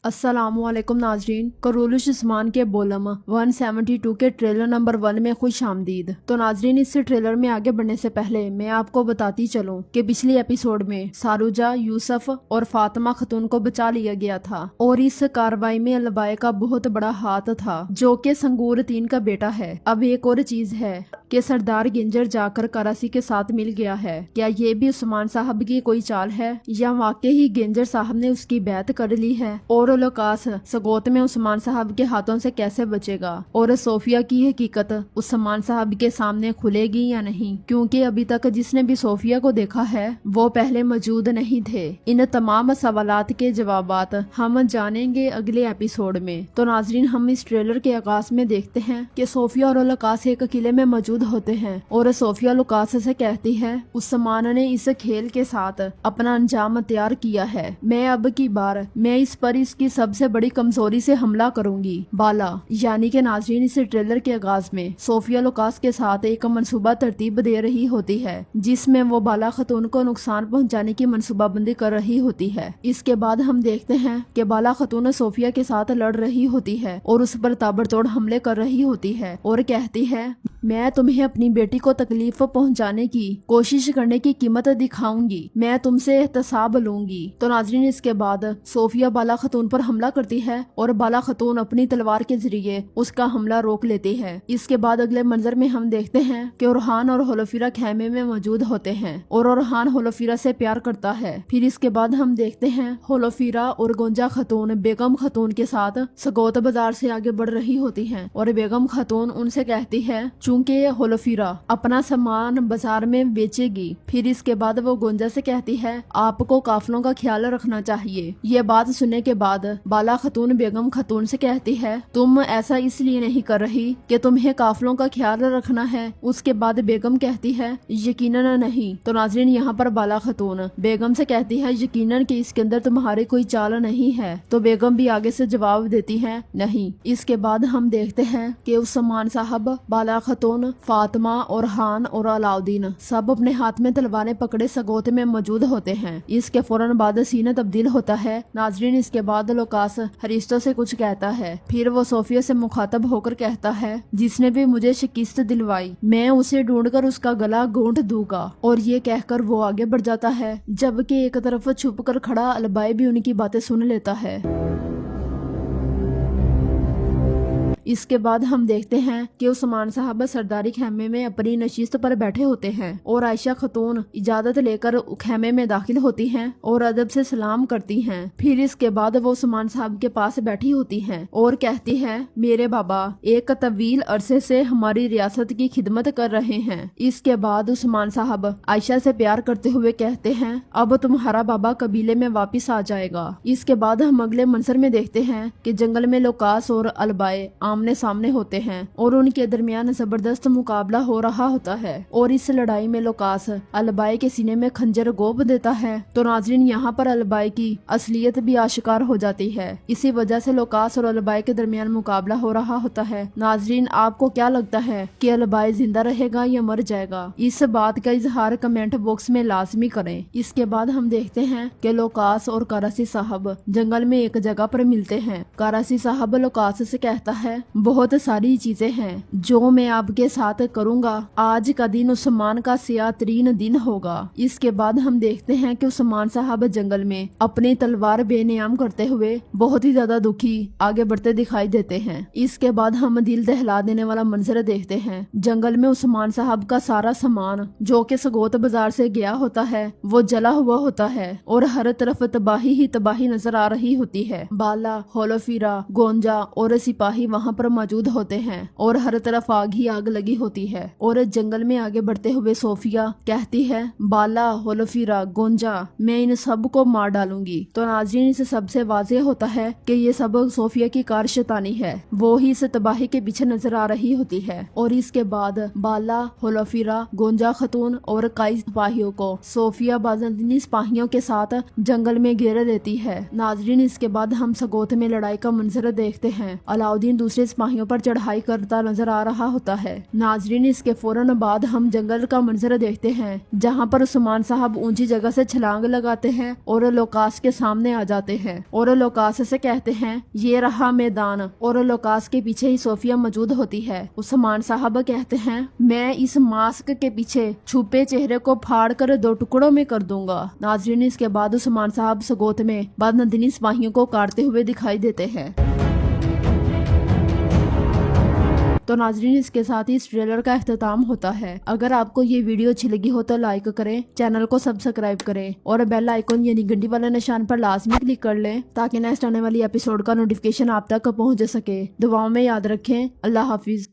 अस्सलाम वालेकुम नाजरीन, करोलुश उस्मान के बोलम 172 के ट्रेलर नंबर 1 में खुश आमदीद। तो नाजरीन, इस ट्रेलर में आगे बढ़ने से पहले मैं आपको बताती चलूं कि पिछली एपिसोड में सारूजा, यूसुफ और फातिमा खतून को बचा लिया गया था और इस कार्रवाई में अलबाए का बहुत बड़ा हाथ था, जो कि संगूर 3 का बेटा है। अब एक और चीज है कि सरदार गिंजर जाकर करासी के साथ मिल गया है। क्या ये भी उस्मान साहब की कोई चाल है या वाकई ही गिंजर साहब ने उसकी बैत कर ली है? और लुकास सगोत में उस्मान साहब के हाथों से कैसे बचेगा? और सोफिया की हकीकत उस्मान साहब के सामने खुलेगी या नहीं? क्योंकि अभी तक जिसने भी सोफिया को देखा है वो पहले मौजूद नहीं थे। इन तमाम सवालात के जवाबात हम जानेंगे अगले एपिसोड में। तो नाजरीन, हम इस ट्रेलर के आगाज में देखते हैं कि सोफिया और लुकास एक किले में मौजूद होते हैं और सोफिया लुकास से कहती है उस्मान ने इस खेल के साथ अपना अंजाम तैयार किया है। मैं अब की बार इस पर इसकी सबसे बड़ी कमजोरी से हमला करूंगी। बाला यानी कि नाजरीन, इस ट्रेलर के आगाज में सोफिया लुकास के साथ एक मंसूबा तरतीब दे रही होती है जिसमें वो बाला खतून को नुकसान पहुंचाने की मंसूबाबंदी कर रही होती है। इसके बाद हम देखते हैं कि बाला खतून सोफिया के साथ लड़ रही होती है और उस पर ताबड़तोड़ हमले कर रही होती है और कहती है मैं तुम्हें अपनी बेटी को तकलीफ पहुंचाने की कोशिश करने की कीमत दिखाऊंगी, मैं तुमसे एहतसाब लूंगी। तो नाजरीन, इसके बाद सोफिया बाला खतून पर हमला करती है और बाला खतून अपनी तलवार के जरिए उसका हमला रोक लेती है। इसके बाद अगले मंजर में हम देखते हैं कि ओरहान और होलोफिरा खेमे में मौजूद होते हैं और ओरहान होलोफिरा से प्यार करता है। फिर इसके बाद हम देखते हैं होलोफिरा और गोंजा खतून बेगम खतून के साथ सगोत बाजार से आगे बढ़ रही होती हैं और बेगम खतून उनसे कहती है चूंकि होलोफिरा अपना सामान बाजार में बेचेगी। फिर इसके बाद वो गोंजा से कहती है आपको काफलों का ख्याल रखना चाहिए। ये बात सुनने के बाद बाला खतून बेगम खतून से कहती है तुम ऐसा इसलिए नहीं कर रही कि तुम्हें काफलों का ख्याल रखना है। उसके बाद बेगम कहती है यकीनन नहीं। तो नाजरीन, यहाँ पर बाला खतून बेगम से कहती है यकीनन कि इसके अंदर तुम्हारी कोई चाल नहीं है। तो बेगम भी आगे से जवाब देती है नहीं। इसके बाद हम देखते हैं कि उस्मान साहब, बाला खतून, फातिमा और हान और अलाउद्दीन सब अपने हाथ में तलवारें पकड़े सगोते में मौजूद होते हैं। इसके फौरन बाद सीन तब्दील होता है। नाजरीन, इसके बाद लुकास हरिश्तों से कुछ कहता है। फिर वो सोफिया से मुखातब होकर कहता है जिसने भी मुझे शिकस्त दिलवाई मैं उसे ढूंढकर उसका गला घोंट दूंगा। और ये कहकर वो आगे बढ़ जाता है, जबकि एक तरफ छुप कर खड़ा अलबाई भी उनकी बातें सुन लेता है। इसके बाद हम देखते हैं कि उस्मान साहब सरदारी खेमे में अपनी नशिस्त पर बैठे होते हैं और आयशा खतून इजाजत लेकर खेमे में दाखिल होती हैं और अदब से सलाम करती हैं। फिर इसके बाद वो उस्मान साहब के पास बैठी होती हैं और कहती है मेरे बाबा एक तवील अरसे से हमारी रियासत की खिदमत कर रहे हैं। इसके बाद उस्मान साहब आयशा से प्यार करते हुए कहते हैं अब तुम्हारा बाबा कबीले में वापिस आ जाएगा। इसके बाद हम अगले मंजर में देखते हैं कि जंगल में लुकास और अलबाए आमने सामने होते हैं और उनके दरमियान जबरदस्त मुकाबला हो रहा होता है और इस लड़ाई में लुकास अलबाए के सीने में खंजर गोप देता है। तो नाजरीन, यहाँ पर अलबाए की असलियत भी आशिकार हो जाती है। इसी वजह से लुकास और अलबाए के दरमियान मुकाबला हो रहा होता है। नाजरीन, आपको क्या लगता है कि अलबाए जिंदा रहेगा या मर जाएगा? इस बात का इजहार कमेंट बॉक्स में लाजमी करें। इसके बाद हम देखते हैं कि लुकास और करासी साहब जंगल में एक जगह पर मिलते हैं। करासी साहब लुकास से कहता है बहुत सारी चीजें हैं जो मैं आपके साथ करूंगा। आज का दिन उस्मान का सियातरीन दिन होगा। इसके बाद हम देखते हैं कि उस्मान साहब जंगल में अपनी तलवार बेनियाम करते हुए बहुत ही ज्यादा दुखी आगे बढ़ते दिखाई देते हैं। इसके बाद हम दिल दहला देने वाला मंजर देखते हैं। जंगल में उस्मान साहब का सारा सामान जो कि सगोत बाजार से गया होता है वो जला हुआ होता है और हर तरफ तबाही ही तबाही नजर आ रही होती है। बाला, होलोफिरा, गोंजा और सिपाही वहाँ पर मौजूद होते हैं और हर तरफ आग ही आग लगी होती है। और जंगल में आगे बढ़ते हुए सोफिया कहती है बाला, होलोफिरा, गोंजा मैं इन सब को मार डालूंगी। तो नाज़रीन, इसे सबसे वाज़ेह होता है कि ये सब सोफिया की कार शैतानी है, वो ही इस तबाही के पीछे नजर आ रही होती है। और इसके बाद बाला, होलोफिरा, गोंजा खतून और कई सिपाहियों को सोफिया बाज़ंतीनी सिपाहियों के साथ जंगल में घेर लेती है। नाज़रीन, इसके बाद हम सगोत में लड़ाई का मंजर देखते हैं। अलाउद्दीन दूसरी दूसरे सिपाहियों पर चढ़ाई करता नजर आ रहा होता है। नाजरीन, इसके फौरन बाद हम जंगल का मंजर देखते हैं जहाँ पर उस्मान साहब ऊंची जगह से छलांग लगाते हैं और लोकास के सामने आ जाते हैं और लोकास से कहते हैं ये रहा मैदान, और लोकास के पीछे ही सोफिया मौजूद होती है। उस्मान साहब कहते हैं मैं इस मास्क के पीछे छुपे चेहरे को फाड़ कर 2 टुकड़ों में कर दूंगा। नाजरीन, इसके बाद उस्मान साहब सगोत में बदनदीनी सिपाहियों को काटते हुए दिखाई देते हैं। तो नाजरीन, इसके साथ ही इस ट्रेलर का इख्तिताम होता है। अगर आपको ये वीडियो अच्छी लगी हो तो लाइक करें, चैनल को सब्सक्राइब करें और बेल आइकन यानी घंटी वाले निशान पर लाजमी क्लिक कर लें ताकि नेक्स्ट आने वाली एपिसोड का नोटिफिकेशन आप तक पहुंच सके। दुआओं में याद रखें। अल्लाह हाफिज।